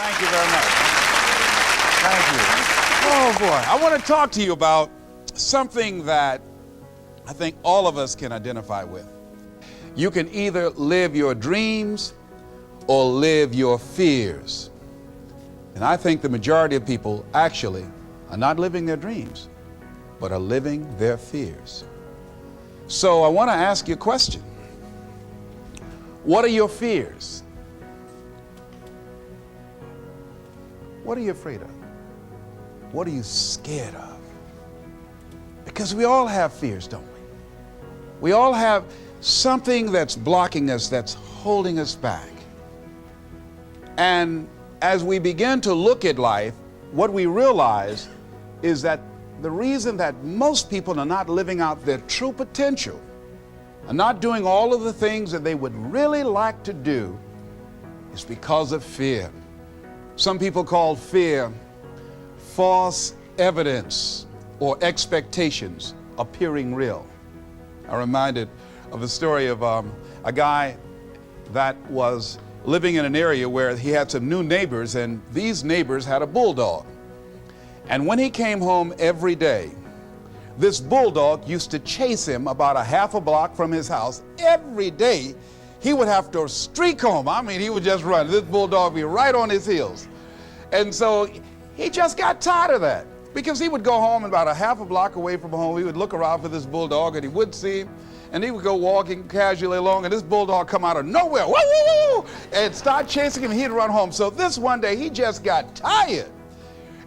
Thank you very much. Thank you. Oh, boy. I want to talk to you about something that I think all of us can identify with. You can either live your dreams or live your fears. And I think the majority of people actually are not living their dreams, but are living their fears. So I want to ask you a question. What are your fears? What are you afraid of? What are you scared of? Because we all have fears, don't we? We all have something that's blocking us, that's holding us back. And as we begin to look at life, what we realize is that the reason that most people are not living out their true potential, are not doing all of the things that they would really like to do, is because of fear. Some people call fear false evidence or expectations appearing real. I'm reminded of the story of a guy that was living in an area where he had some new neighbors, and these neighbors had a bulldog. And when he came home every day, this bulldog used to chase him about a half a block from his house. Every day, he would have to streak home. I mean, he would just run. This bulldog would be right on his heels. And so he just got tired of that, because he would go home about a half a block away from home. He would look around for this bulldog, and he wouldn't see him. And he would go walking casually along, and this bulldog come out of nowhere, woo, woo, woo, and start chasing him, and he'd run home. So this one day, he just got tired.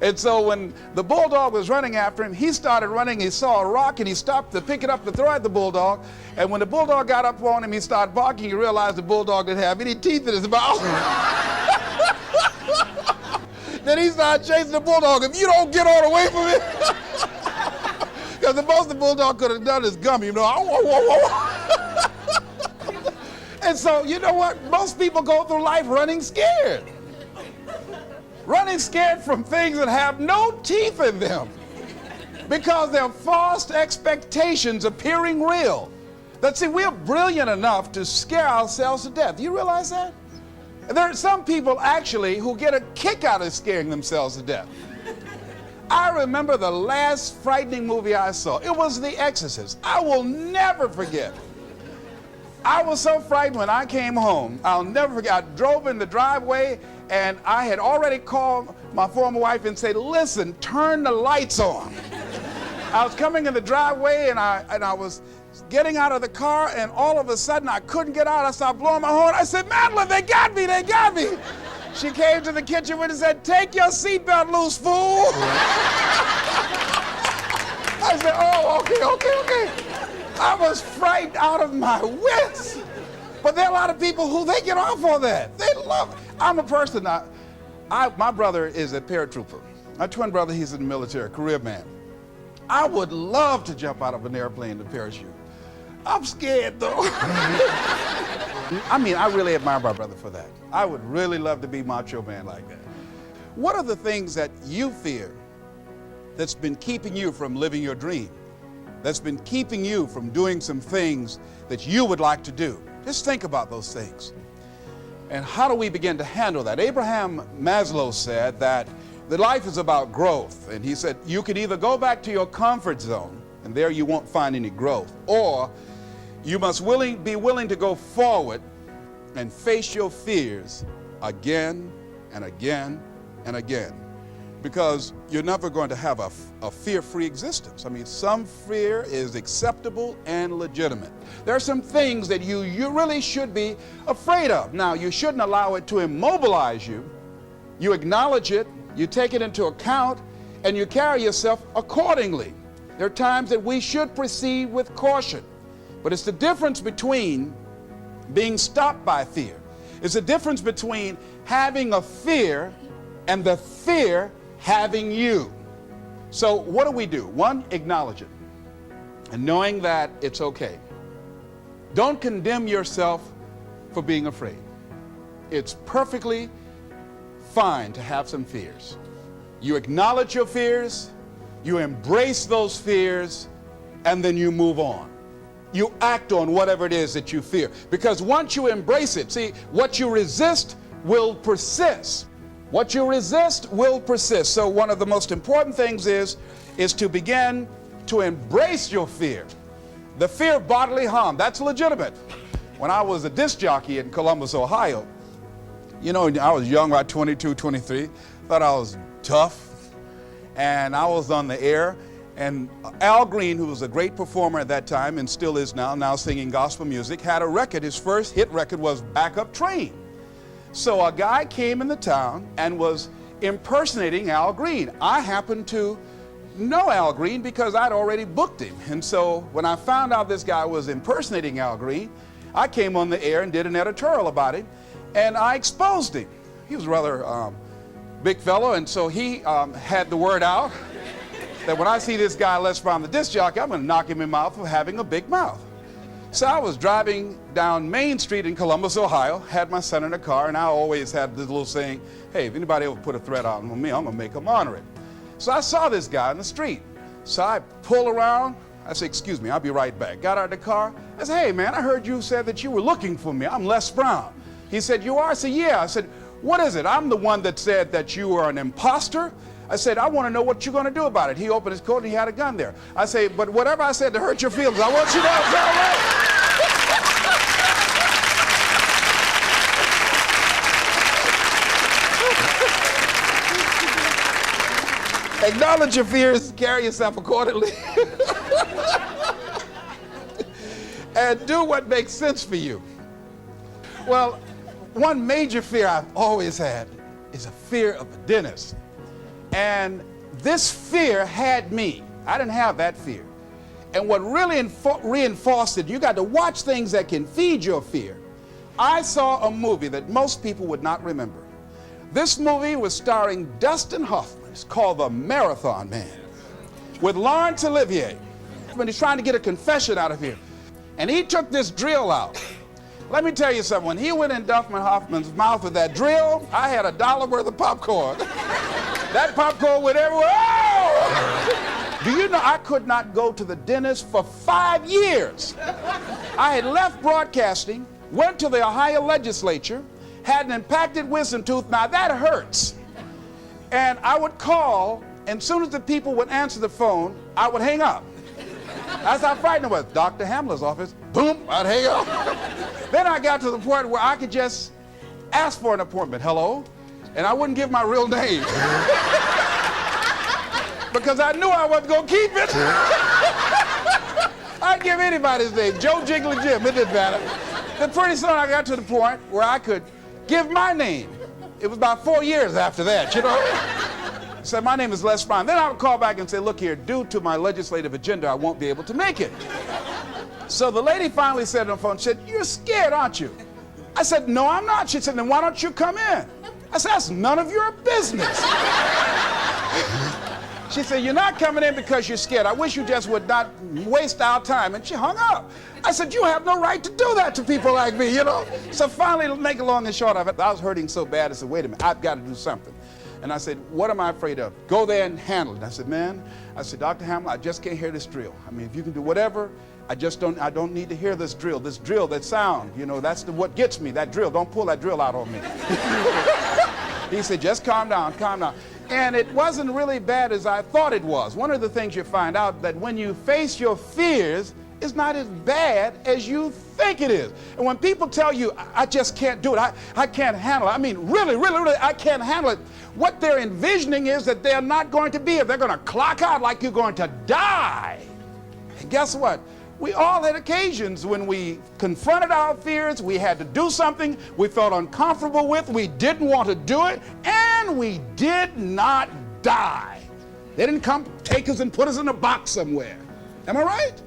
And so when the bulldog was running after him, he started running. He saw a rock, and he stopped to pick it up to throw at the bulldog. And when the bulldog got up on him, he started barking. He realized the bulldog didn't have any teeth in his mouth. Then he started chasing the bulldog. If you don't get all away from it, because the most the bulldog could have done is gummy, you know. And so, you know what? Most people go through life running scared. Running scared from things that have no teeth in them, because they're false expectations appearing real. That, see, we're brilliant enough to scare ourselves to death. Do you realize that? There are some people actually who get a kick out of scaring themselves to death. I remember the last frightening movie I saw. It was The Exorcist. I will never forget. I was so frightened when I came home. I'll never forget. I drove in the driveway, and I had already called my former wife and said, listen, turn the lights on. I was coming in the driveway, and I was getting out of the car, and all of a sudden I couldn't get out. I started blowing my horn. I said, Madeline, they got me, they got me. She came to the kitchen window and said, take your seatbelt loose, fool. I said, oh, okay. I was frightened out of my wits. But there are a lot of people who they get off on that. They love it. I'm a person, my brother is a paratrooper. My twin brother, he's in the military, career man. I would love to jump out of an airplane to parachute. I'm scared, though. I mean, I really admire my brother for that. I would really love to be macho man like that. What are the things that you fear that's been keeping you from living your dream? That's been keeping you from doing some things that you would like to do? Just think about those things. And how do we begin to handle that? Abraham Maslow said that life is about growth. And he said, you can either go back to your comfort zone, and there you won't find any growth, or you must be willing to go forward and face your fears again and again and again, because you're never going to have a fear-free existence. I mean, some fear is acceptable and legitimate. There are some things that you really should be afraid of. Now, you shouldn't allow it to immobilize you. You acknowledge it, you take it into account, and you carry yourself accordingly. There are times that we should proceed with caution. But it's the difference between being stopped by fear. It's the difference between having a fear and the fear having you. So what do? One, acknowledge it, and knowing that it's okay. Don't condemn yourself for being afraid. It's perfectly fine to have some fears. You acknowledge your fears, you embrace those fears, and then you move on. You act on whatever it is that you fear. Because once you embrace it, see, what you resist will persist. What you resist will persist. So one of the most important things is to begin to embrace your fear. The fear of bodily harm, that's legitimate. When I was a disc jockey in Columbus, Ohio, you know, I was young, about 22, 23, thought I was tough, and I was on the air, and Al Green, who was a great performer at that time and still is now singing gospel music, had a record. His first hit record was Back Up Train. So a guy came in the town and was impersonating Al Green. I happened to know Al Green because I'd already booked him. And so when I found out this guy was impersonating Al Green, I came on the air and did an editorial about him, and I exposed him. He was a rather big fellow, and so he had the word out that when I see this guy Les Brown, the disc jockey, I'm going to knock him in the mouth for having a big mouth. So I was driving down Main Street in Columbus, Ohio, had my son in the car, and I always had this little saying, hey, if anybody ever put a threat out on me, I'm going to make them honor it. So I saw this guy in the street. So I pull around. I said, excuse me, I'll be right back. Got out of the car. I said, hey, man, I heard you said that you were looking for me. I'm Les Brown. He said, you are? I said, yeah. I said, what is it? I'm the one that said that you were an imposter. I said, I want to know what you're going to do about it. He opened his coat and he had a gun there. I say, but whatever I said to hurt your feelings, I want you to know it's all right. Acknowledge your fears, carry yourself accordingly, and do what makes sense for you. Well, one major fear I've always had is a fear of the dentist. And this fear had me. I didn't have that fear. And what really reinforced it, you got to watch things that can feed your fear. I saw a movie that most people would not remember. This movie was starring Dustin Hoffman. It's called The Marathon Man, with Laurence Olivier. When he's trying to get a confession out of here. And he took this drill out. Let me tell you something. When he went in Dustin Hoffman's mouth with that drill, I had $1 worth of popcorn. That popcorn went everywhere. Oh! Do you know I could not go to the dentist for 5 years? I had left broadcasting, went to the Ohio legislature, had an impacted wisdom tooth. Now that hurts. And I would call, and as soon as the people would answer the phone, I would hang up. That's how frightened I was. Dr. Hamler's office, boom, I'd hang up. Then I got to the point where I could just ask for an appointment. Hello? And I wouldn't give my real name. Because I knew I wasn't going to keep it. I'd give anybody's name, Joe Jiggly Jim, it didn't matter. Then pretty soon I got to the point where I could give my name. It was about 4 years after that, you know. I said, my name is Les Brown. Then I would call back and say, look here, due to my legislative agenda, I won't be able to make it. So the lady finally said on the phone, she said, you're scared, aren't you? I said, no, I'm not. She said, then why don't you come in? I said, that's none of your business. She said, you're not coming in because you're scared. I wish you just would not waste our time. And she hung up. I said, you have no right to do that to people like me, you know. So finally, to make a long and short of it, I was hurting so bad, I said, wait a minute, I've got to do something. And I said, what am I afraid of? Go there and handle it. And I said, man, I said, Dr. Hamler, I just can't hear this drill. I mean, if you can do whatever, I don't need to hear this drill, that sound, you know, that's what gets me, that drill. Don't pull that drill out on me. He said, just calm down, calm down. And it wasn't really bad as I thought it was. One of the things you find out that when you face your fears, it's not as bad as you think it is. And when people tell you, I just can't do it, I can't handle it, I mean, really, I can't handle it, what they're envisioning is that they're not going to be here. They're going to clock out like you're going to die. And guess what? We all had occasions when we confronted our fears, we had to do something we felt uncomfortable with, we didn't want to do it, and we did not die. They didn't come take us and put us in a box somewhere. Am I right?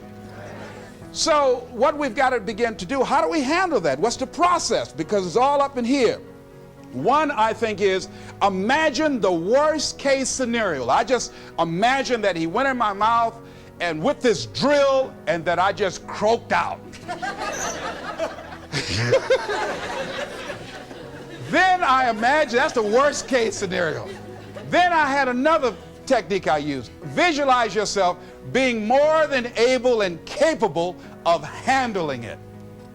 So what we've got to begin to do, how do we handle that? What's the process? Because it's all up in here. One, I think, is imagine the worst case scenario. I just imagine that he went in my mouth and with this drill, and that I just croaked out. Then I imagine, that's the worst case scenario. Then I had another technique I used. Visualize yourself being more than able and capable of handling it.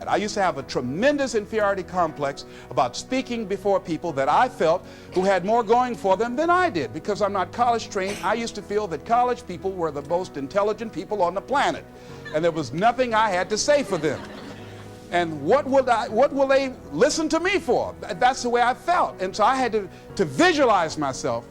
And I used to have a tremendous inferiority complex about speaking before people that I felt who had more going for them than I did. Because I'm not college trained, I used to feel that college people were the most intelligent people on the planet. And there was nothing I had to say for them. And what will they listen to me for? That's the way I felt. And so I had to visualize myself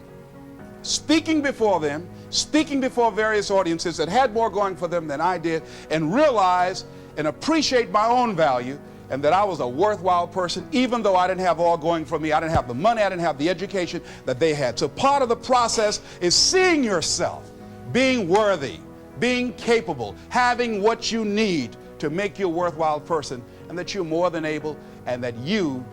speaking before them, speaking before various audiences that had more going for them than I did, and realize and appreciate my own value and that I was a worthwhile person, even though I didn't have all going for me. I didn't have the money, I didn't have the education that they had. So part of the process is seeing yourself, being worthy, being capable, having what you need to make you a worthwhile person, and that you're more than able, and that you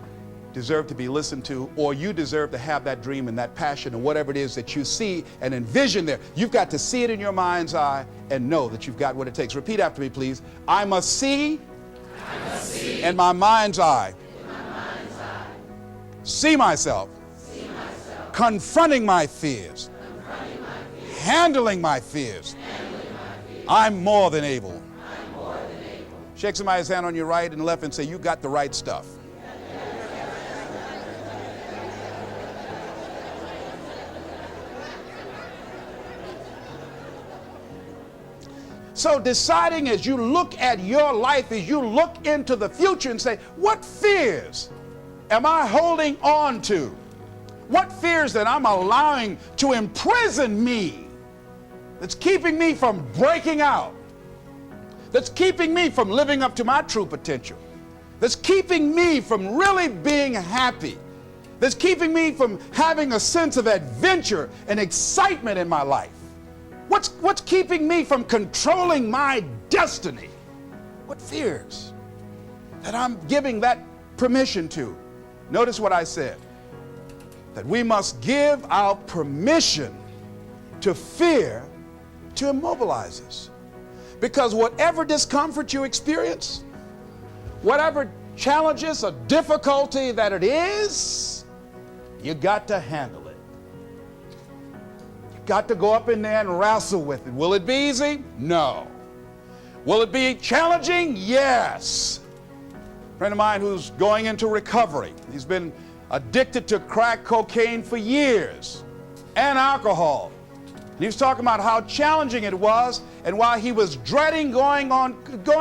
deserve to be listened to, or you deserve to have that dream and that passion and whatever it is that you see and envision there. You've got to see it in your mind's eye and know that you've got what it takes. Repeat after me, please. I must see in my mind's eye, see myself, confronting my fears, handling my fears. I'm more than able. Shake somebody's hand on your right and left and say, you got the right stuff. So deciding as you look at your life, as you look into the future and say, what fears am I holding on to? What fears that I'm allowing to imprison me, that's keeping me from breaking out, that's keeping me from living up to my true potential, that's keeping me from really being happy, that's keeping me from having a sense of adventure and excitement in my life? What's keeping me from controlling my destiny? What fears that I'm giving that permission to? Notice what I said, that we must give our permission to fear to immobilize us. Because whatever discomfort you experience, whatever challenges or difficulty that it is, you got to handle it. Got to go up in there and wrestle with it. Will it be easy? No. Will it be challenging? Yes. A friend of mine who's going into recovery. He's been addicted to crack cocaine for years and alcohol. And he was talking about how challenging it was and why he was dreading going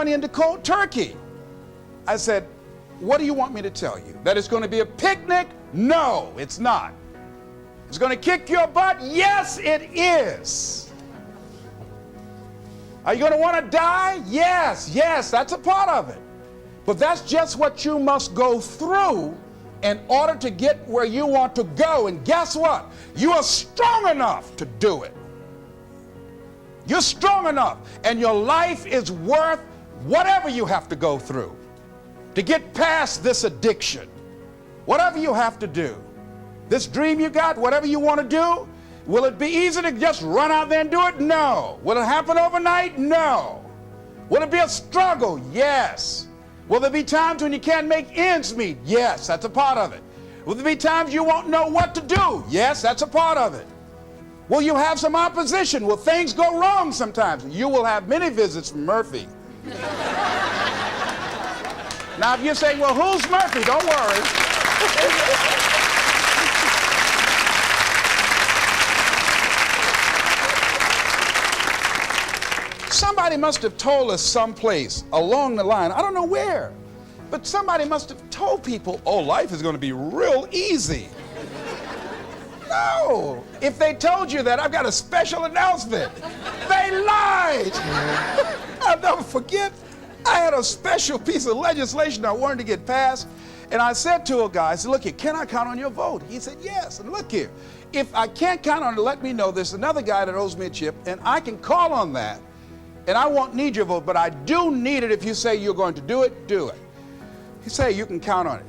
into cold turkey. I said, what do you want me to tell you? That it's going to be a picnic? No, it's not. It's going to kick your butt? Yes, it is. Are you going to want to die? Yes, that's a part of it. But that's just what you must go through in order to get where you want to go. And guess what? You are strong enough to do it. You're strong enough, and your life is worth whatever you have to go through to get past this addiction. Whatever you have to do. This dream you got, whatever you want to do, will it be easy to just run out there and do it? No. Will it happen overnight? No. Will it be a struggle? Yes. Will there be times when you can't make ends meet? Yes, that's a part of it. Will there be times you won't know what to do? Yes, that's a part of it. Will you have some opposition? Will things go wrong sometimes? You will have many visits from Murphy. Now, if you're saying, well, who's Murphy? Don't worry. Somebody must have told us someplace along the line, I don't know where, but somebody must have told people, oh, life is going to be real easy. No. If they told you that, I've got a special announcement. They lied. I'll never forget, I had a special piece of legislation I wanted to get passed, and I said to a guy, I said, look here, can I count on your vote? He said, yes. And look here, if I can't count on it, let me know. There's another guy that owes me a chip, and I can call on that. And I won't need your vote, but I do need it. If you say you're going to do it, do it. He said, you can count on it.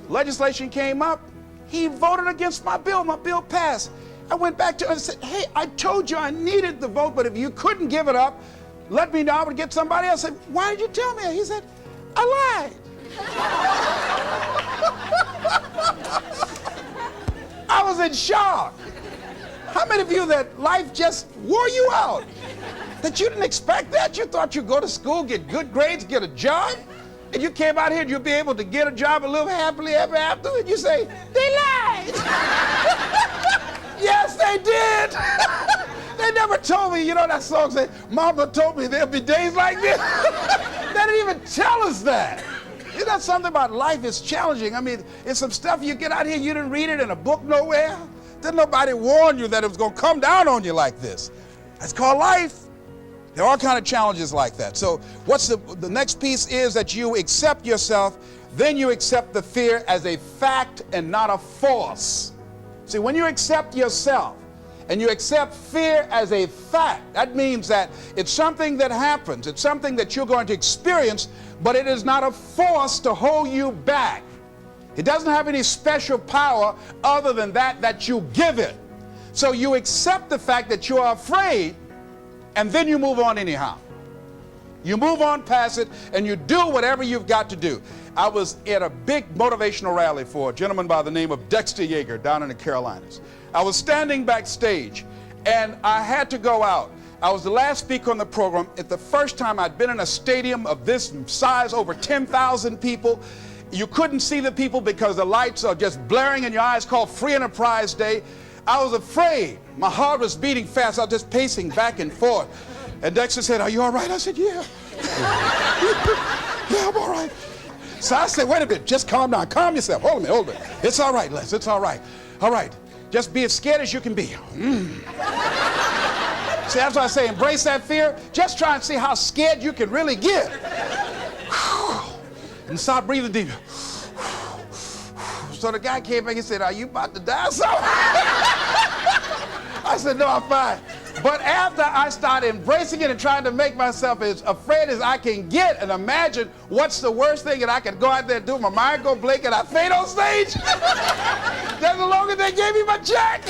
Legislation came up. He voted against my bill. My bill passed. I went back to him and said, hey, I told you I needed the vote, but if you couldn't give it up, let me know. I would get somebody else. I said, why did you tell me? He said, I lied. I was in shock. How many of you that life just wore you out? That you didn't expect that? You thought you'd go to school, get good grades, get a job, And you came out here and you'll be able to get a job and live happily ever after, and you say, they lied. Yes, they did. They never told me, you know that song said, Mama told me there'll be days like this. They didn't even tell us that. Isn't that something about life is challenging? I mean, it's some stuff you get out here, you didn't read it in a book nowhere. Didn't nobody warn you that it was going to come down on you like this. That's called life. There are all kind of challenges like that. So what's the next piece is that you accept yourself, then you accept the fear as a fact and not a force. See, when you accept yourself and you accept fear as a fact, that means that it's something that happens. It's something that you're going to experience, but it is not a force to hold you back. It doesn't have any special power other than that you give it. So you accept the fact that you are afraid, and then you move on anyhow. You move on past it, and you do whatever you've got to do. I was at a big motivational rally for a gentleman by the name of Dexter Yeager down in the Carolinas. I was standing backstage, and I had to go out. I was the last speaker on the program. It's the first time I'd been in a stadium of this size, over 10,000 people. You couldn't see the people because the lights are just blaring in your eyes, called Free Enterprise Day. I was afraid. My heart was beating fast. I was just pacing back and forth. And Dexter said, "Are you all right?" I said, "Yeah." "Yeah, I'm all right." So I said, "Wait a minute, just calm down. Calm yourself. Hold a minute, hold a minute. It's all right, Les. It's all right. All right. Just be as scared as you can be." See, that's why I say embrace that fear. Just try and see how scared you can really get. And start breathing deeper. So the guy came back and said, "Are you about to die or something?" I said, "No, I'm fine." But after I started embracing it and trying to make myself as afraid as I can get and imagine what's the worst thing that I can go out there and do, my mind go blank and I fade on stage, that's the longer they gave me my check.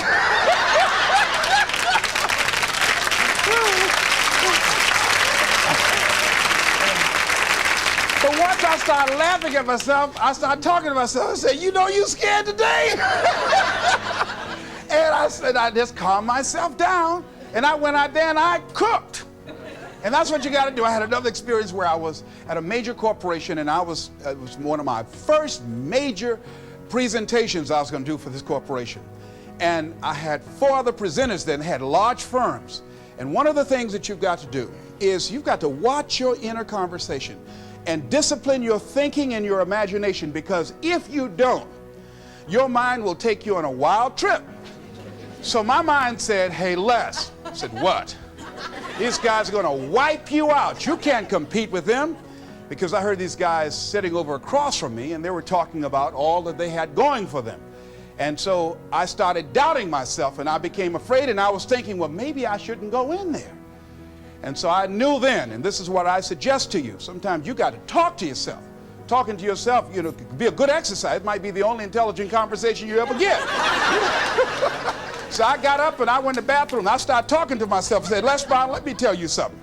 But once I started laughing at myself, I started talking to myself. I said, "You know you scared today?" And I said, I just calmed myself down. And I went out there and I cooked. And that's what you got to do. I had another experience where I was at a major corporation, and it was one of my first major presentations I was going to do for this corporation. And I had 4 other presenters that had large firms. And one of the things that you've got to do is you've got to watch your inner conversation and discipline your thinking and your imagination, because if you don't, your mind will take you on a wild trip. So my mind said, "Hey, Les." I said, "What?" "These guys are going to wipe you out. You can't compete with them." Because I heard these guys sitting over across from me, and they were talking about all that they had going for them. And so I started doubting myself, and I became afraid, and I was thinking, well, maybe I shouldn't go in there. And so I knew then, and this is what I suggest to you, sometimes you got to talk to yourself. Talking to yourself, you know, could be a good exercise. It might be the only intelligent conversation you ever get. So I got up and I went to the bathroom. I started talking to myself and said, "Les Brown, let me tell you something.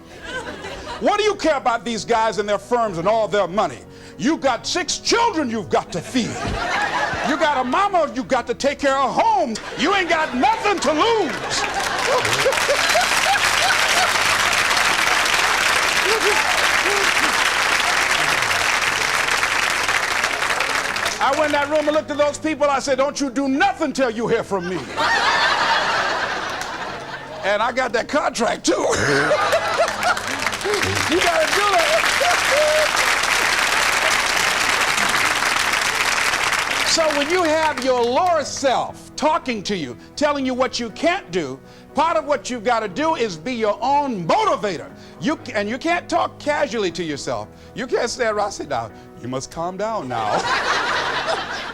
What do you care about these guys and their firms and all their money? You got 6 children you've got to feed. You got a mama you've got to take care of home. You ain't got nothing to lose." I went in that room and looked at those people. I said, "Don't you do nothing till you hear from me." And I got that contract too. You gotta do that. So when you have your lower self talking to you, telling you what you can't do, part of what you've got to do is be your own motivator. And you can't talk casually to yourself. You can't stand around and say, "Now, you must calm down now."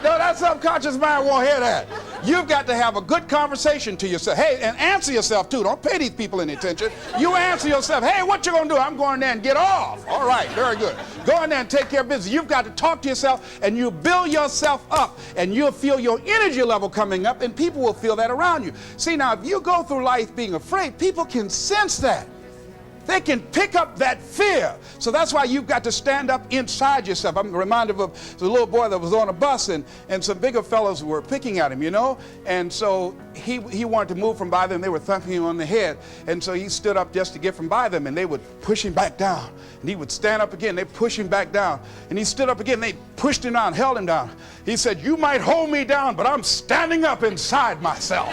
No, that subconscious mind won't hear that. You've got to have a good conversation to yourself. Hey, and answer yourself too. Don't pay these people any attention. You answer yourself. "Hey, what you gonna do?" "I'm going there and get off." "All right, very good. Go in there and take care of business." You've got to talk to yourself, and you build yourself up, and you'll feel your energy level coming up, and people will feel that around you. See, now, if you go through life being afraid, people can sense that. They can pick up that fear. So that's why you've got to stand up inside yourself. I'm reminded of the little boy that was on a bus, and some bigger fellows were picking at him, you know. And so he wanted to move from by them. They were thumping him on the head. And so he stood up just to get from by them, and they would push him back down. And he would stand up again. They push him back down. And he stood up again. They pushed him down, held him down. He said, "You might hold me down, but I'm standing up inside myself."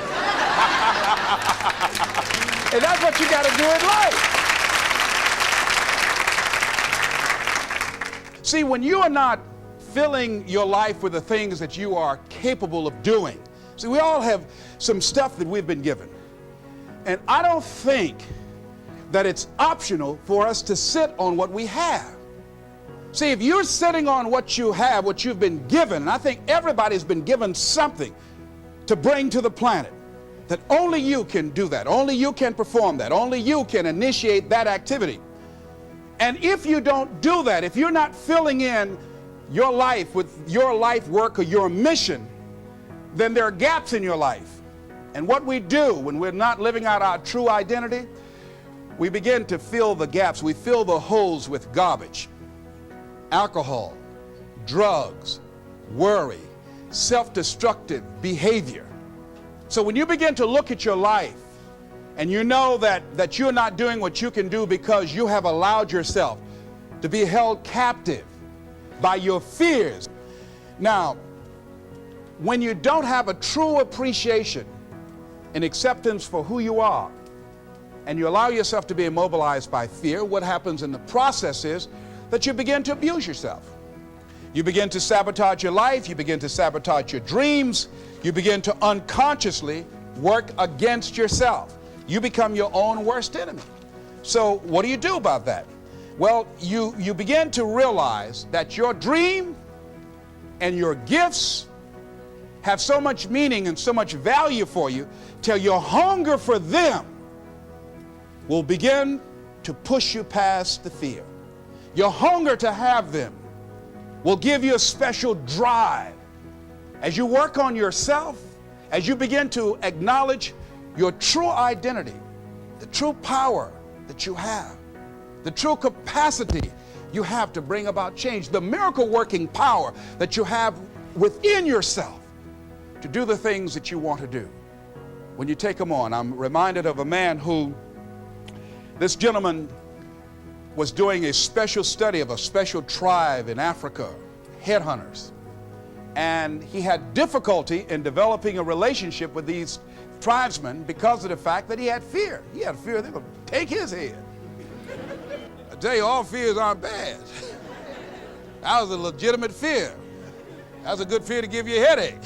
And that's what you got to do in life. See, when you are not filling your life with the things that you are capable of doing. See, we all have some stuff that we've been given. And I don't think that it's optional for us to sit on what we have. See, if you're sitting on what you have, what you've been given, and I think everybody's been given something to bring to the planet, that only you can do that. Only you can perform that. Only you can initiate that activity. And if you don't do that, if you're not filling in your life with your life work or your mission, then there are gaps in your life. And what we do when we're not living out our true identity, we begin to fill the gaps. We fill the holes with garbage, alcohol, drugs, worry, self-destructive behavior. So when you begin to look at your life, and you know that you're not doing what you can do because you have allowed yourself to be held captive by your fears. Now, when you don't have a true appreciation and acceptance for who you are, and you allow yourself to be immobilized by fear, what happens in the process is that you begin to abuse yourself. You begin to sabotage your life, you begin to sabotage your dreams, you begin to unconsciously work against yourself. You become your own worst enemy. So what do you do about that? Well, you begin to realize that your dream and your gifts have so much meaning and so much value for you till your hunger for them will begin to push you past the fear. Your hunger to have them will give you a special drive. As you work on yourself, as you begin to acknowledge your true identity, the true power that you have, the true capacity you have to bring about change, the miracle working power that you have within yourself to do the things that you want to do. When you take them on, I'm reminded of a man who, this gentleman was doing a special study of a special tribe in Africa, headhunters. And he had difficulty in developing a relationship with these tribesmen because of the fact that he had fear. He had fear they're going to take his head. I tell you, all fears aren't bad. That was a legitimate fear. That's a good fear to give you a headache.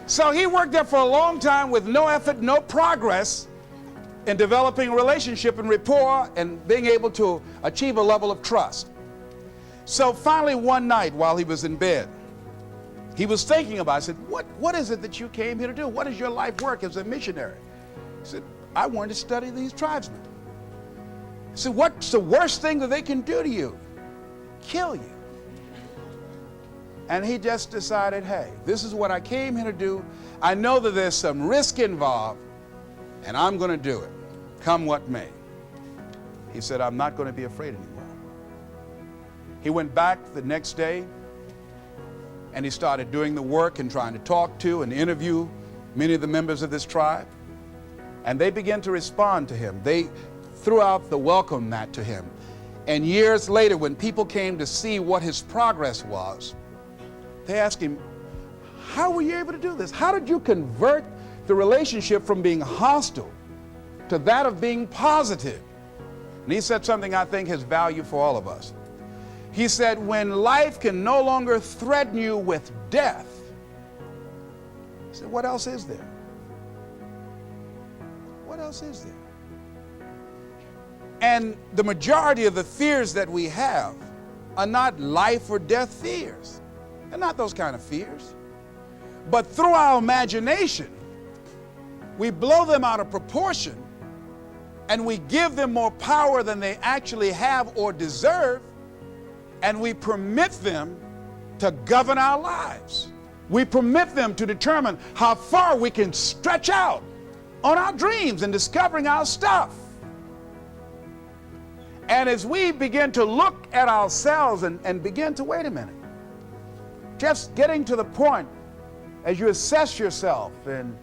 So he worked there for a long time with no effort, no progress in developing a relationship and rapport and being able to achieve a level of trust. So finally one night while he was in bed, he was thinking about it. I said, what is it that you came here to do? What is your life work as a missionary? He said, I wanted to study these tribesmen. I said, what's the worst thing that they can do to you? Kill you. And he just decided, hey, this is what I came here to do. I know that there's some risk involved, and I'm going to do it, come what may. He said, I'm not going to be afraid anymore. He went back the next day, and he started doing the work and trying to talk to and interview many of the members of this tribe. And they began to respond to him. They threw out the welcome mat to him. And years later, when people came to see what his progress was, they asked him, how were you able to do this? How did you convert the relationship from being hostile to that of being positive? And he said something I think has value for all of us. He said, when life can no longer threaten you with death, he said, what else is there? What else is there? And the majority of the fears that we have are not life or death fears. They're not those kind of fears. But through our imagination, we blow them out of proportion and we give them more power than they actually have or deserve, and we permit them to govern our lives. We permit them to determine how far we can stretch out on our dreams and discovering our stuff. And as we begin to look at ourselves and begin to, wait a minute, just getting to the point as you assess yourself and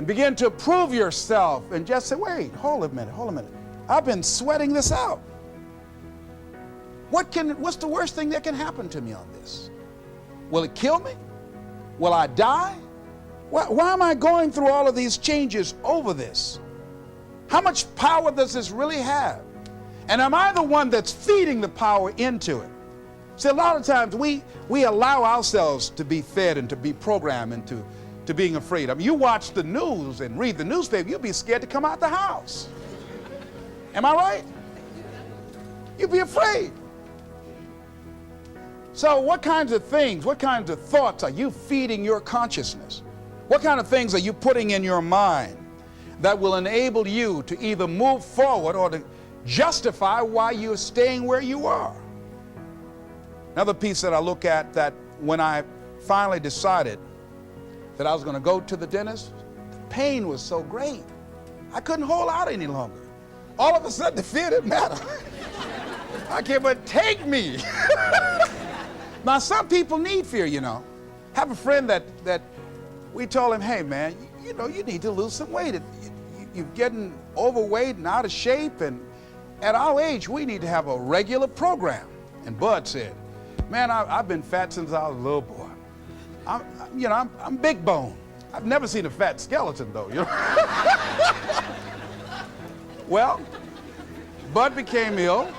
begin to prove yourself and just say, wait, hold a minute. I've been sweating this out. What's the worst thing that can happen to me on this? Will it kill me? Will I die? Why am I going through all of these changes over this? How much power does this really have? And am I the one that's feeding the power into it? See, a lot of times we allow ourselves to be fed and to be programmed into being afraid. I mean, you watch the news and read the newspaper, you'll be scared to come out the house. Am I right? You'll be afraid. So what kinds of things, what kinds of thoughts are you feeding your consciousness? What kind of things are you putting in your mind that will enable you to either move forward or to justify why you're staying where you are? Another piece that I look at, that when I finally decided that I was going to go to the dentist, the pain was so great. I couldn't hold out any longer. All of a sudden, the fear didn't matter. I can't but take me. Now, some people need fear, you know. I have a friend that we told him, hey, man, you know, you need to lose some weight. You're getting overweight and out of shape, and at our age, we need to have a regular program. And Bud said, man, I've been fat since I was a little boy. I'm big bone. I've never seen a fat skeleton, though, you know. Well, Bud became ill.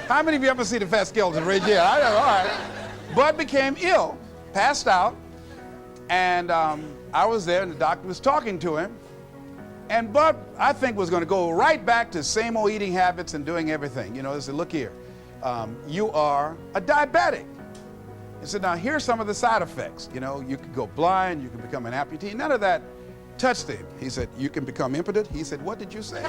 How many of you ever seen a fat skeleton? Right here. I know, all right. Bud became ill, passed out, and I was there, and the doctor was talking to him. And Bud, I think, was going to go right back to same old eating habits and doing everything. You know, he said, look here, you are a diabetic. He said, now here's some of the side effects. You know, you could go blind, you could become an amputee. None of that touched him. He said, you can become impotent. He said, what did you say?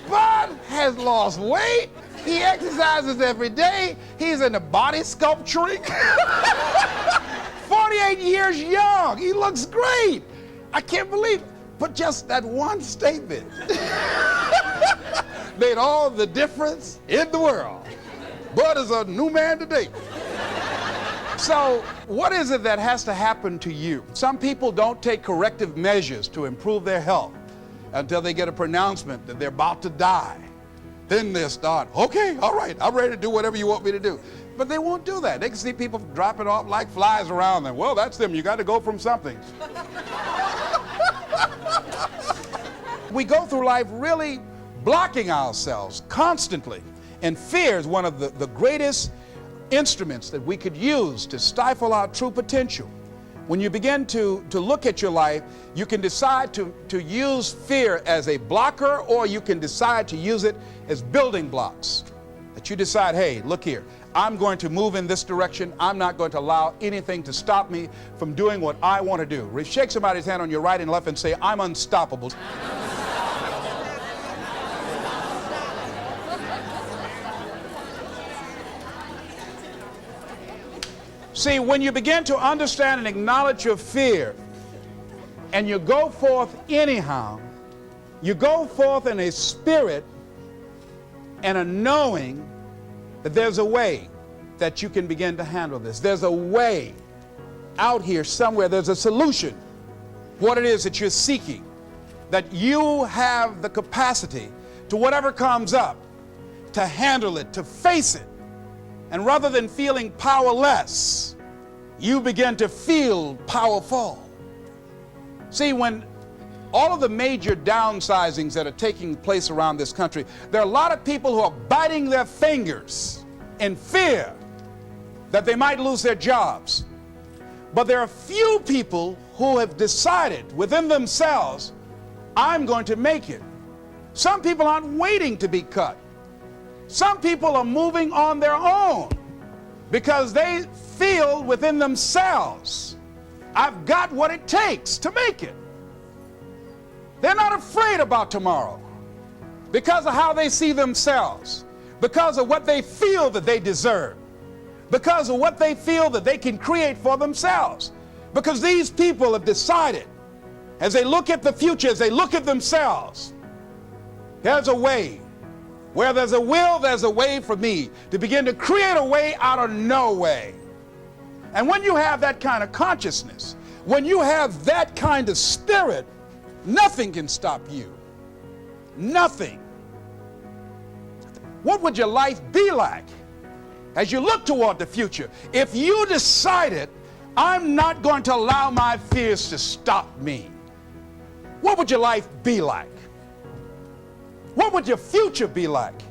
Bud has lost weight. He exercises every day. He's into body sculpturing. 48 years young. He looks great. I can't believe it. But just that one statement made all the difference in the world. Bud is a new man today. So what is it that has to happen to you? Some people don't take corrective measures to improve their health until they get a pronouncement that they're about to die. Then they start, okay, all right, I'm ready to do whatever you want me to do. But they won't do that. They can see people dropping off like flies around them. Well, that's them. You got to go from something. We go through life really blocking ourselves constantly. And fear is one of the greatest instruments that we could use to stifle our true potential. When you begin to look at your life, you can decide to use fear as a blocker, or you can decide to use it as building blocks. That you decide, hey, look here, I'm going to move in this direction. I'm not going to allow anything to stop me from doing what I want to do. Shake somebody's hand on your right and left and say, I'm unstoppable. See, when you begin to understand and acknowledge your fear, and you go forth anyhow, you go forth in a spirit and a knowing that there's a way that you can begin to handle this. There's a way out here somewhere. There's a solution. What it is that you're seeking, that you have the capacity to whatever comes up, to handle it, to face it. And rather than feeling powerless, you begin to feel powerful. See, when all of the major downsizings that are taking place around this country, there are a lot of people who are biting their fingers in fear that they might lose their jobs. But there are few people who have decided within themselves, I'm going to make it. Some people aren't waiting to be cut. Some people are moving on their own because they feel within themselves, I've got what it takes to make it. They're not afraid about tomorrow because of how they see themselves, because of what they feel that they deserve, because of what they feel that they can create for themselves. Because these people have decided, as they look at the future, as they look at themselves, there's a way. Where there's a will, there's a way for me to begin to create a way out of no way. And when you have that kind of consciousness, when you have that kind of spirit, nothing can stop you. Nothing. What would your life be like as you look toward the future if you decided, I'm not going to allow my fears to stop me? What would your life be like? What would your future be like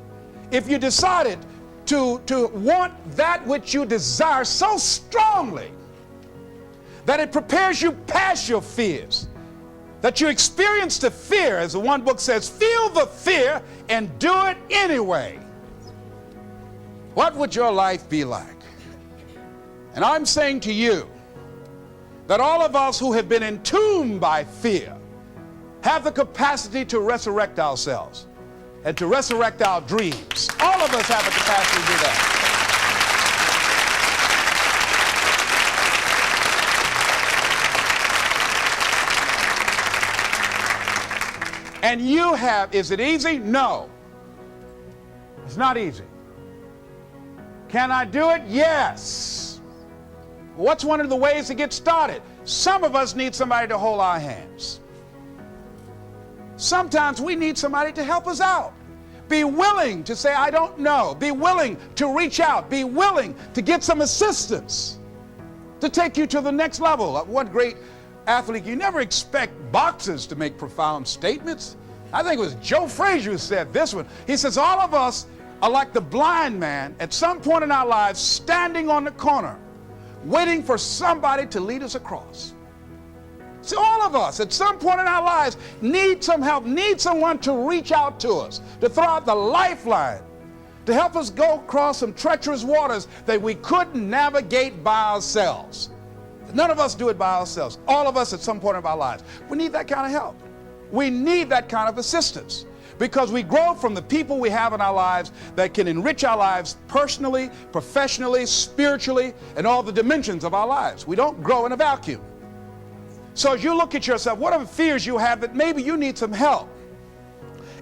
if you decided to want that which you desire so strongly that it prepares you past your fears, that you experience the fear, as the one book says, feel the fear and do it anyway? What would your life be like? And I'm saying to you that all of us who have been entombed by fear have the capacity to resurrect ourselves and to resurrect our dreams. All of us have the capacity to do that. And you have, is it easy? No. It's not easy. Can I do it? Yes. What's one of the ways to get started? Some of us need somebody to hold our hands. Sometimes we need somebody to help us out. Be willing to say, I don't know. Be willing to reach out. Be willing to get some assistance to take you to the next level. One great athlete, you never expect boxers to make profound statements. I think it was Joe Frazier who said this one. He says, all of us are like the blind man at some point in our lives standing on the corner, waiting for somebody to lead us across. See, all of us at some point in our lives need some help, need someone to reach out to us, to throw out the lifeline, to help us go across some treacherous waters that we couldn't navigate by ourselves. None of us do it by ourselves. All of us at some point in our lives. We need that kind of help. We need that kind of assistance because we grow from the people we have in our lives that can enrich our lives personally, professionally, spiritually, and all the dimensions of our lives. We don't grow in a vacuum. So as you look at yourself, what are the fears you have that maybe you need some help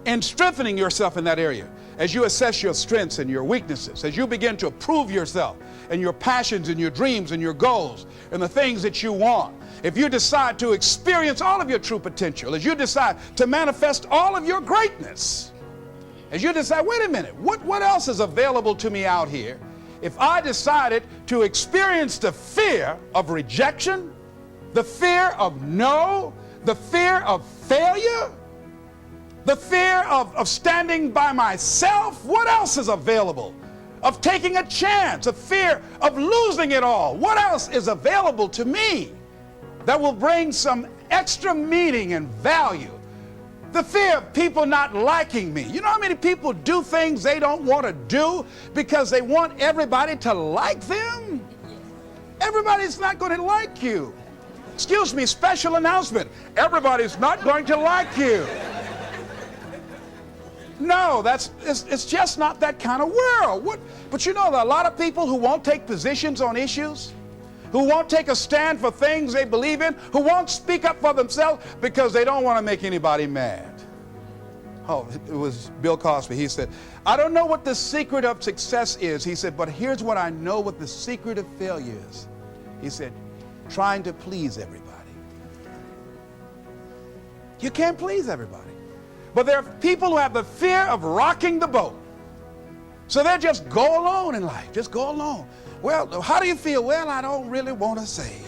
in strengthening yourself in that area? As you assess your strengths and your weaknesses, as you begin to approve yourself and your passions and your dreams and your goals and the things that you want, if you decide to experience all of your true potential, as you decide to manifest all of your greatness, as you decide, wait a minute, what else is available to me out here if I decided to experience the fear of rejection, the fear of no, the fear of failure, the fear of standing by myself? What else is available? Of taking a chance, a fear of losing it all. What else is available to me that will bring some extra meaning and value? The fear of people not liking me. You know how many people do things they don't want to do because they want everybody to like them? Everybody's not going to like you. Excuse me, special announcement. Everybody's not going to like you. No, it's just not that kind of world. But you know, there are a lot of people who won't take positions on issues, who won't take a stand for things they believe in, who won't speak up for themselves because they don't want to make anybody mad. Oh, it was Bill Cosby. He said, I don't know what the secret of success is. He said, but here's what I know what the secret of failure is. He said, trying to please everybody. You can't please everybody. But there are people who have the fear of rocking the boat. So they just go alone in life, just go alone. Well, how do you feel? Well, I don't really want to say.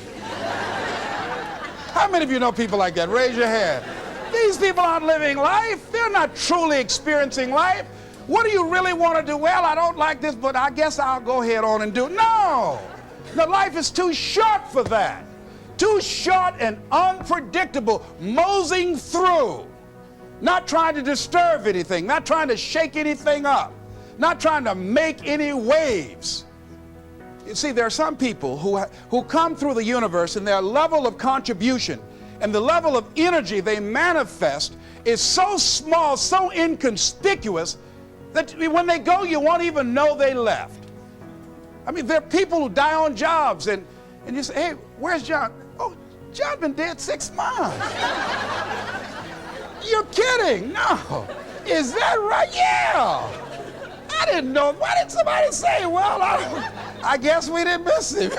How many of you know people like that? Raise your hand. These people aren't living life. They're not truly experiencing life. What do you really want to do? Well, I don't like this, but I guess I'll go ahead on and do it. No, life is too short for that. Too short and unpredictable, moseying through. Not trying to disturb anything, not trying to shake anything up, not trying to make any waves. You see, there are some people who come through the universe and their level of contribution and the level of energy they manifest is so small, so inconspicuous that when they go, you won't even know they left. I mean, there are people who die on jobs and you say, hey, where's John? Oh, John been dead 6 months. You're kidding? No. Is that right? Yeah. I didn't know. Why didn't somebody say, well, I guess we didn't miss him.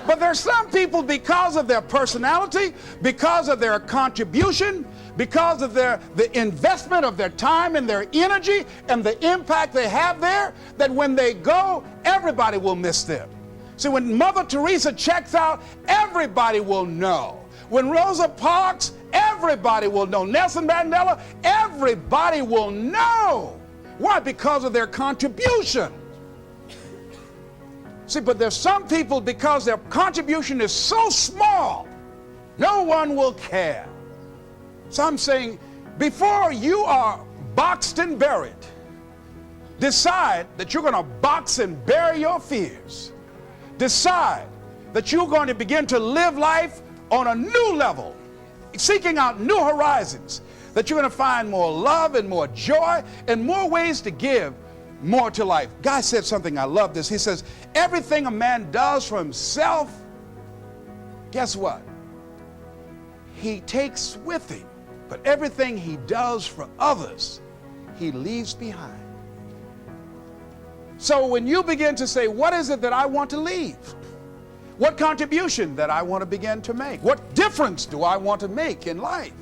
But there's some people, because of their personality, because of their contribution, because of the investment of their time and their energy and the impact they have there, that when they go, everybody will miss them. See, when Mother Teresa checks out, everybody will know. When Rosa Parks, everybody will know. Nelson Mandela, everybody will know. Why? Because of their contribution. See, but there's some people, because their contribution is so small, no one will care. So I'm saying, before you are boxed and buried, decide that you're going to box and bury your fears. Decide that you're going to begin to live life on a new level, seeking out new horizons, that you're going to find more love and more joy and more ways to give more to life. Guy said something, I love this. He says, everything a man does for himself, guess what? He takes with him. But everything he does for others, he leaves behind. So when you begin to say, what is it that I want to leave? What contribution that I want to begin to make? What difference do I want to make in life?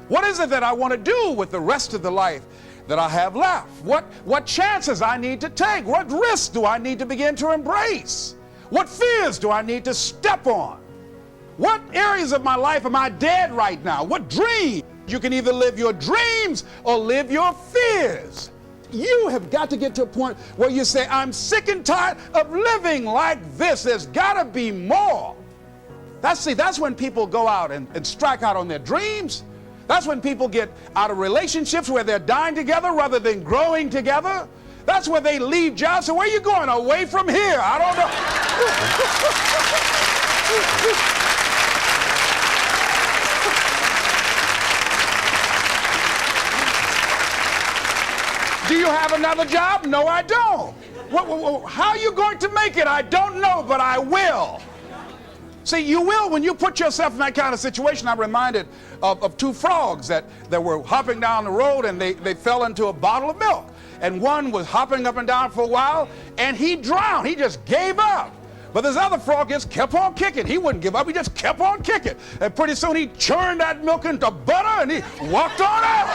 What is it that I want to do with the rest of the life that I have left? What chances I need to take? What risks do I need to begin to embrace? What fears do I need to step on? What areas of my life am I dead right now? What dreams? You can either live your dreams or live your fears. You have got to get to a point where you say, I'm sick and tired of living like this. There's got to be more. That's when people go out and strike out on their dreams. That's when people get out of relationships where they're dying together rather than growing together. That's where they leave jobs. So where are you going? Away from here? I don't know. Do you have another job? No, I don't. How are you going to make it? I don't know, but I will. See, you will when you put yourself in that kind of situation. I'm reminded of two frogs that were hopping down the road, and they fell into a bottle of milk. And one was hopping up and down for a while, and he drowned. He just gave up. But this other frog just kept on kicking. He wouldn't give up. He just kept on kicking. And pretty soon he churned that milk into butter, and he walked on out.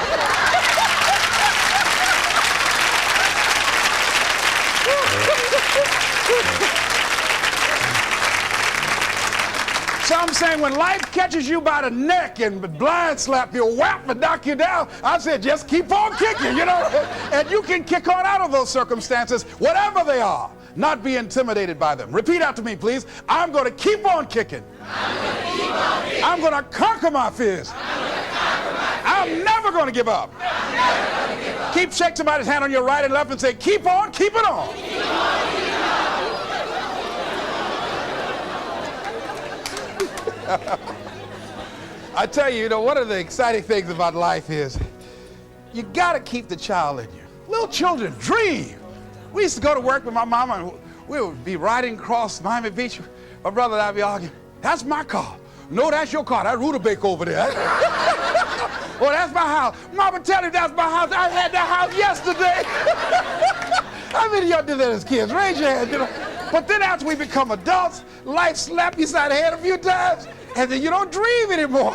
So I'm saying, when life catches you by the neck and blind slap you, whap and knock you down, I said, just keep on kicking, and you can kick on out of those circumstances, whatever they are, not be intimidated by them. Repeat after me, please. I'm going to keep on kicking. I'm going to conquer my fears. I'm never going to give up. Keep shake somebody's hand on your right and left and say, keep on, keep it on. Keep on, keep it on. I tell you, one of the exciting things about life is you got to keep the child in you. Little children dream. We used to go to work with my mama, and we would be riding across Miami Beach. My brother and I would be arguing, that's my car. No, that's your car. That rutabaga over there. Well, that's my house. Mama, tell him that's my house. I had that house yesterday. How many of y'all did that as kids? Raise your hand. But then after we become adults, life slaps you side the head a few times, and then you don't dream anymore.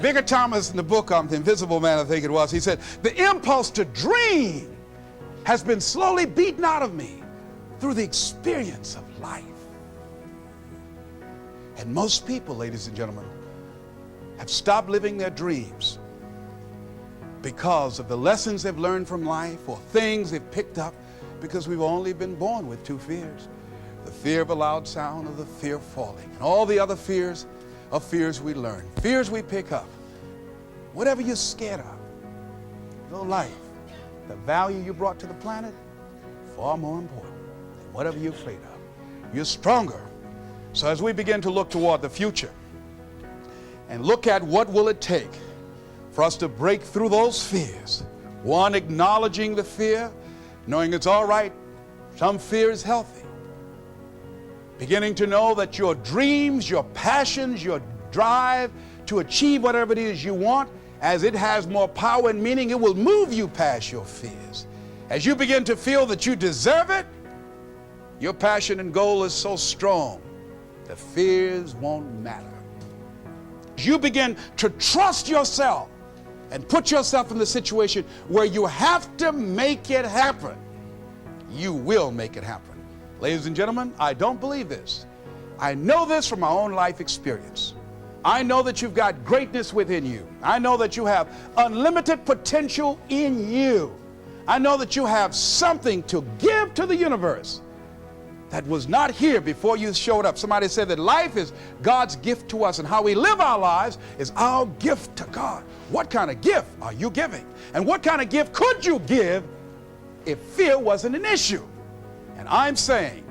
Bigger Thomas, in the book The Invisible Man, I think it was, he said, the impulse to dream has been slowly beaten out of me through the experience of life. And most people, ladies and gentlemen, have stopped living their dreams because of the lessons they've learned from life or things they've picked up, because we've only been born with two fears: the fear of a loud sound or the fear of falling. And all the other fears are fears we learn, fears we pick up. Whatever you're scared of, your life, the value you brought to the planet, far more important than whatever you're afraid of. You're stronger. So as we begin to look toward the future and look at what will it take for us to break through those fears, one, acknowledging the fear, knowing it's all right, some fear is healthy. Beginning to know that your dreams, your passions, your drive to achieve whatever it is you want, as it has more power and meaning, it will move you past your fears. As you begin to feel that you deserve it, your passion and goal is so strong, the fears won't matter. As you begin to trust yourself and put yourself in the situation where you have to make it happen, you will make it happen. Ladies and gentlemen, I don't believe this. I know this from my own life experience. I know that you've got greatness within you. I know that you have unlimited potential in you. I know that you have something to give to the universe that was not here before you showed up. Somebody said that life is God's gift to us, and how we live our lives is our gift to God. What kind of gift are you giving? And what kind of gift could you give if fear wasn't an issue? And I'm saying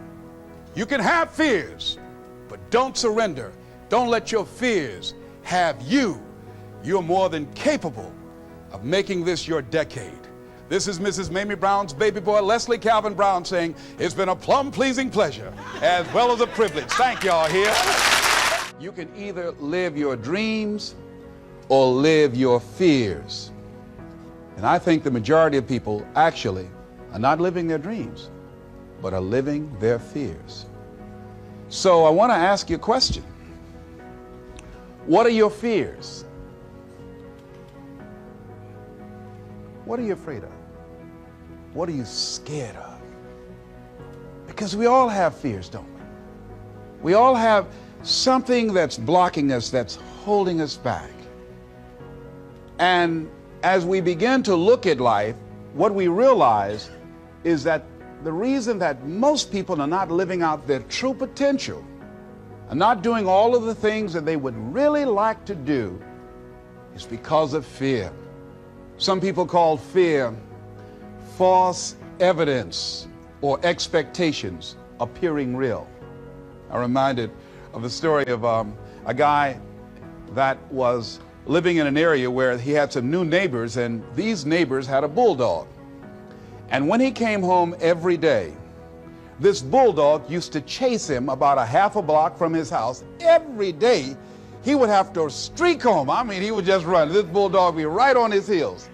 you can have fears, but don't surrender. Don't let your fears have you. You're more than capable of making this your decade. This is Mrs. Mamie Brown's baby boy, Leslie Calvin Brown, saying it's been a plum-pleasing pleasure as well as a privilege. Thank y'all here. You can either live your dreams or live your fears. And I think the majority of people actually are not living their dreams, but are living their fears. So I want to ask you a question. What are your fears? What are you afraid of? What are you scared of? Because we all have fears, don't we? We all have something that's blocking us, that's holding us back. And as we begin to look at life, what we realize is that the reason that most people are not living out their true potential, are not doing all of the things that they would really like to do, is because of fear. Some people call fear false evidence or expectations appearing real. I'm reminded of the story of a guy that was living in an area where he had some new neighbors, and these neighbors had a bulldog. And when he came home every day, this bulldog used to chase him about a half a block from his house. Every day, he would have to streak home. I mean, he would just run. This bulldog would be right on his heels.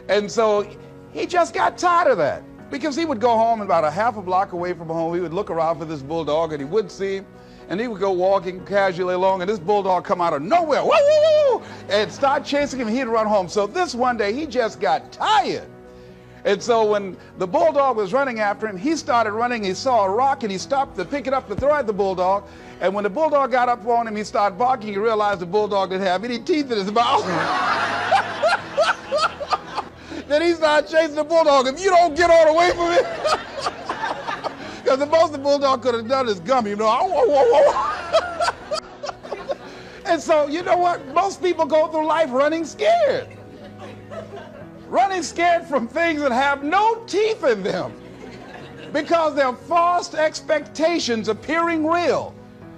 And so he just got tired of that, because he would go home about a half a block away from home. He would look around for this bulldog, and he wouldn't see him. And he would go walking casually along, and this bulldog come out of nowhere, woo, woo, woo, and start chasing him, and he'd run home. So this one day, he just got tired. And so when the bulldog was running after him, he started running. He saw a rock, and he stopped to pick it up to throw at the bulldog. And when the bulldog got up on him, he started barking. He realized the bulldog didn't have any teeth in his mouth. Then he started chasing the bulldog. If you don't get all away from it, because the most the bulldog could have done is gum, you know. And so, you know what? Most people go through life running scared. Running scared from things that have no teeth in them, because they're false expectations appearing real.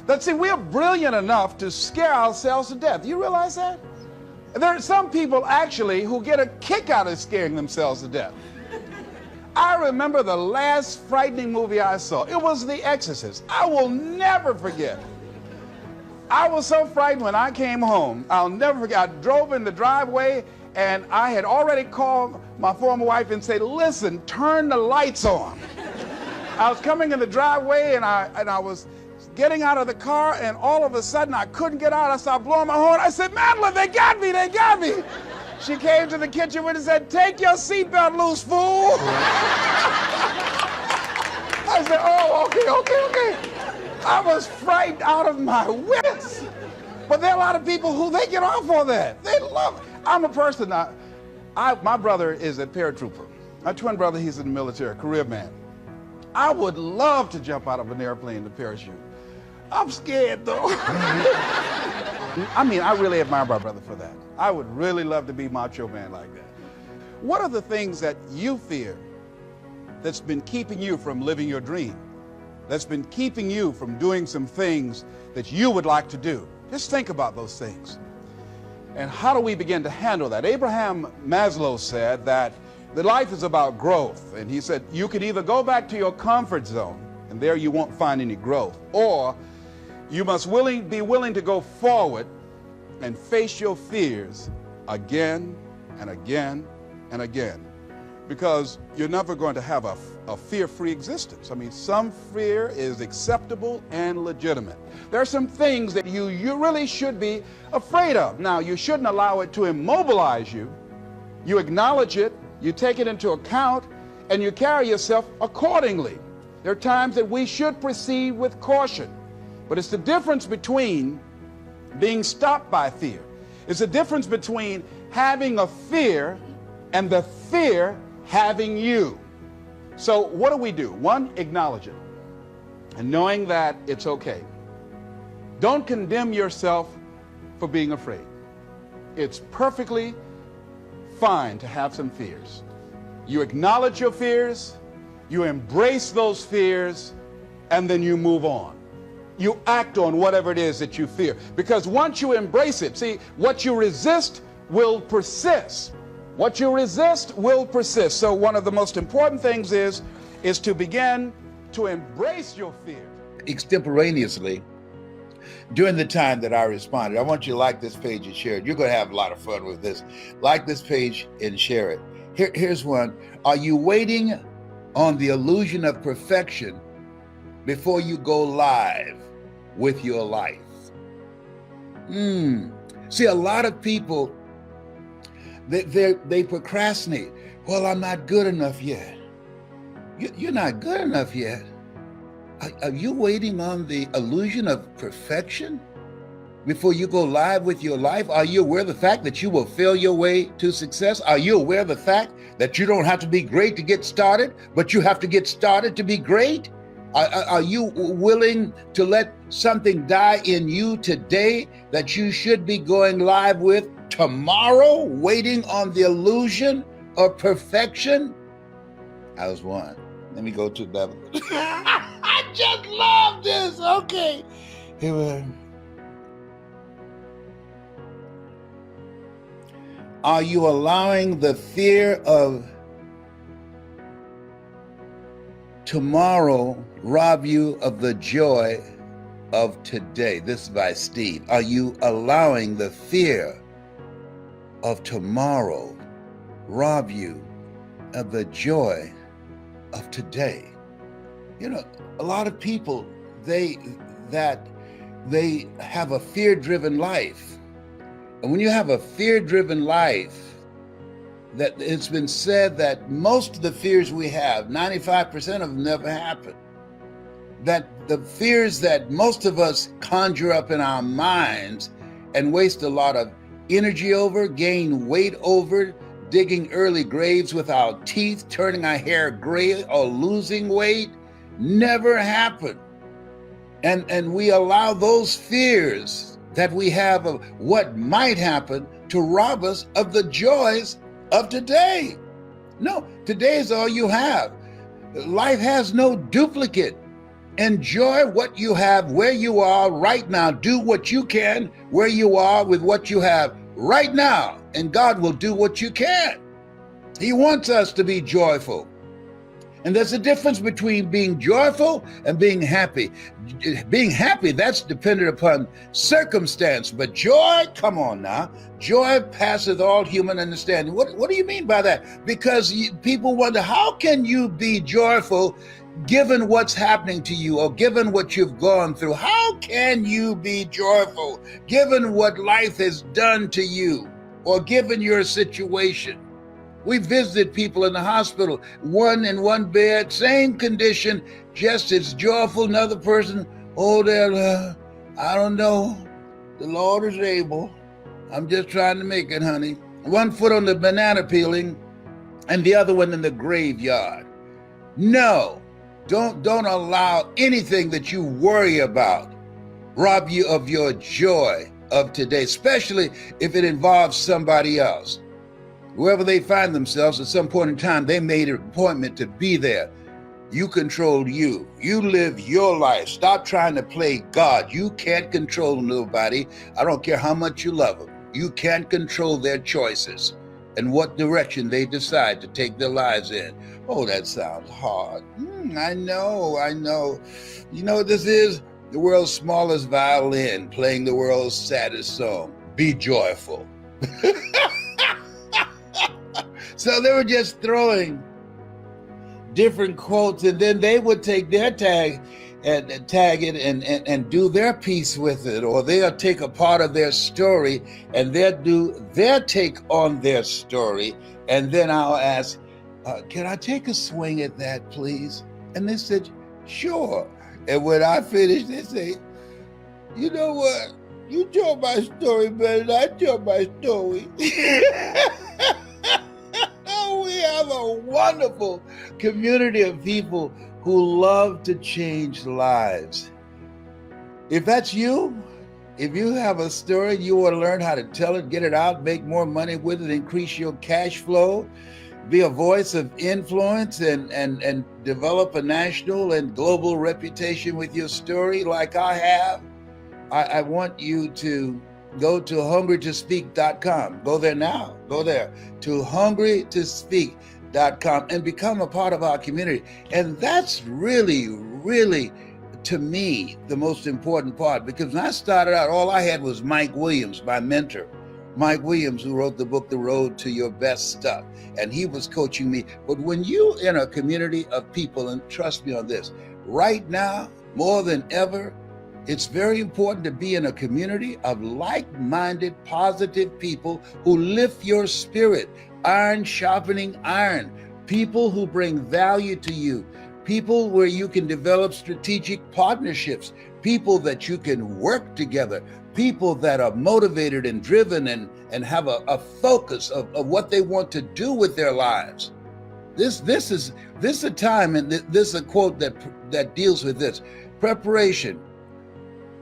That, see, we're brilliant enough to scare ourselves to death. You realize that? There are some people actually who get a kick out of scaring themselves to death. I remember the last frightening movie I saw. It was The Exorcist. I will never forget. I was so frightened when I came home. I'll never forget. I drove in the driveway, and I had already called my former wife and said, listen, turn the lights on. I was coming in the driveway, and I was getting out of the car, and all of a sudden I couldn't get out. I started blowing my horn. I said, Madeline, they got me, they got me. She came to the kitchen and said, take your seatbelt loose, fool. I said, oh, okay. I was frightened out of my wits. But there are a lot of people who they get off on that. They love it. I'm a person, my brother is a paratrooper. My twin brother, he's in the military, career man. I would love to jump out of an airplane to parachute. I'm scared, though. I mean, I really admire my brother for that. I would really love to be macho man like that. What are the things that you fear that's been keeping you from living your dream? That's been keeping you from doing some things that you would like to do? Just think about those things. And how do we begin to handle that? Abraham Maslow said that life is about growth. And he said, you can either go back to your comfort zone, and there you won't find any growth, or you must be willing to go forward and face your fears again and again and again, because you're never going to have a fear-free existence. I mean, some fear is acceptable and legitimate. There are some things that you really should be afraid of. Now, you shouldn't allow it to immobilize you. You acknowledge it, you take it into account, and you carry yourself accordingly. There are times that we should proceed with caution, but it's the difference between being stopped by fear. It's the difference between having a fear and the fear having you. So what do? One, acknowledge it, and knowing that it's okay. Don't condemn yourself for being afraid. It's perfectly fine to have some fears. You acknowledge your fears, you embrace those fears, and then you move on. You act on whatever it is that you fear. Because once you embrace it, see, what you resist will persist. What you resist will persist. So one of the most important things is to begin to embrace your fear. Extemporaneously, during the time that I responded, I want you to like this page and share it. You're going to have a lot of fun with this. Like this page and share it. Here's one. Are you waiting on the illusion of perfection before you go live with your life? See, a lot of people, they procrastinate. Well, I'm not good enough yet. You're not good enough yet. Are you waiting on the illusion of perfection before you go live with your life? Are you aware of the fact that you will fail your way to success? Are you aware of the fact that you don't have to be great to get started, but you have to get started to be great? Are you willing to let something die in you today that you should be going live with tomorrow, waiting on the illusion of perfection? I was one. Let me go to another one. I just love this. Okay. Here we are. Are you allowing the fear of tomorrow rob you of the joy of today? This is by Steve. Are you allowing the fear of tomorrow rob you of the joy of today? You know, a lot of people, they have a fear-driven life. And when you have a fear-driven life, that it's been said that most of the fears we have, 95% of them never happen. That the fears that most of us conjure up in our minds and waste a lot of energy over, gain weight over, digging early graves with our teeth, turning our hair gray, or losing weight, never happen. And we allow those fears that we have of what might happen to rob us of the joys of today. No, today is all you have. Life has no duplicate. Enjoy what you have where you are right now. Do what you can where you are with what you have right now, and God will do what you can. He wants us to be joyful. And there's a difference between being joyful and being happy. Being happy, that's dependent upon circumstance. But joy, come on now. Joy passeth all human understanding. What do you mean by that? Because people wonder, how can you be joyful given what's happening to you or given what you've gone through? How can you be joyful given what life has done to you or given your situation? We visited people in the hospital, one in one bed, same condition, just as joyful. Another person, oh, I don't know. The Lord is able. I'm just trying to make it, honey. One foot on the banana peeling and the other one in the graveyard. No, don't allow anything that you worry about rob you of your joy of today, especially if it involves somebody else. Wherever they find themselves, at some point in time, they made an appointment to be there. You control you. You live your life. Stop trying to play God. You can't control nobody. I don't care how much you love them. You can't control their choices and what direction they decide to take their lives in. Oh, that sounds hard. I know. You know what this is? The world's smallest violin playing the world's saddest song. be joyful. So they were just throwing different quotes, and then they would take their tag and tag it and do their piece with it, or they'll take a part of their story and they'll do their take on their story. And then I'll ask, can I take a swing at that, please? And they said, sure. And when I finish, they say, you know what? You told my story better than I told my story. We have a wonderful community of people who love to change lives. If that's you, if you have a story, you want to learn how to tell it, get it out, make more money with it, increase your cash flow, be a voice of influence, and develop a national and global reputation with your story like I have, I want you to go to hungrytospeak.com. Go there now. Go there to hungrytospeak.com and become a part of our community. And that's really, really, to me, the most important part, because when I started out, all I had was Mike Williams, my mentor. Mike Williams, who wrote the book, The Road to Your Best Stuff. And he was coaching me. But when you're in a community of people, and trust me on this, right now, more than ever, it's very important to be in a community of like-minded, positive people who lift your spirit, iron sharpening iron, people who bring value to you, people where you can develop strategic partnerships, people that you can work together, people that are motivated and driven and have a focus of what they want to do with their lives. This is a time, and this is a quote that deals with this. Preparation.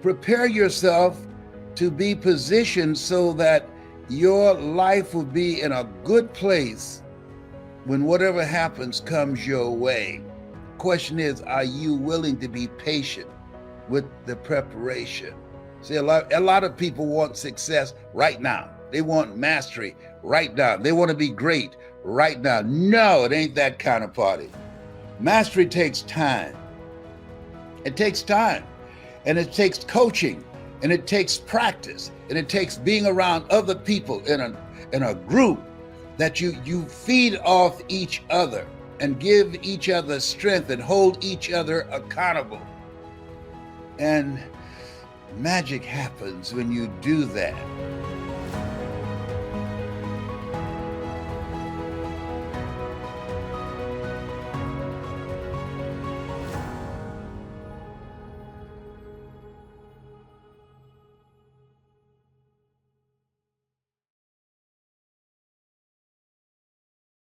Prepare yourself to be positioned so that your life will be in a good place when whatever happens comes your way. Question is, are you willing to be patient with the preparation? See, a lot of people want success right now. They want mastery right now. They want to be great right now. No, it ain't that kind of party. Mastery takes time. It takes time. And it takes coaching, and it takes practice, and it takes being around other people in a group that you feed off each other and give each other strength and hold each other accountable. And magic happens when you do that.